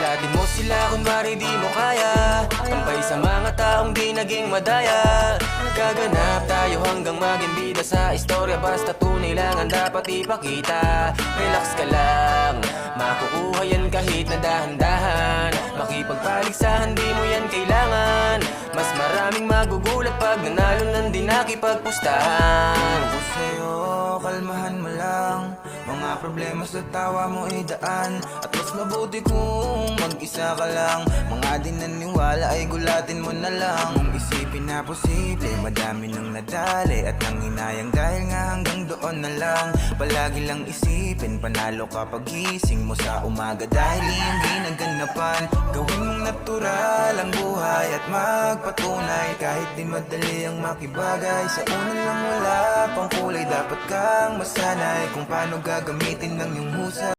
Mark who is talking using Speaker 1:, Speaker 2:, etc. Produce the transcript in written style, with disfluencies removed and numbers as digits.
Speaker 1: Aralin mo sila kunwari di mo kaya, tampay sa mga taong di naging madaya. Gaganap tayo hanggang maging bida sa istorya, basta tunay lang ang dapat ipakita. Relax ka lang, makukuha yan kahit na dahan-dahan. Makipagpaligsahan di mo yan kailangan, mas maraming magugulat pag nanalo nang di nakipagpustahan.
Speaker 2: Ako sa'yo, kalmahan mo lang, mga problema sa tawa mo idaan. At mas mabuti kung mag-isa ka lang, mga di naniwala ay gulatin mo na lang. Kung isipin na posible, madami nang nadali at nang hinayang dahil nga hanggang doon na lang. Palagi lang isipin, panalo ka pagising mo sa umaga dahil iyong ginaganapan. Gawin mong natural ang buhay at magpatunay, kahit di madali ang makibagay. Sa una lang wala pang kulay, dapat kang masanay kung paano gagamitin ng iyong husay.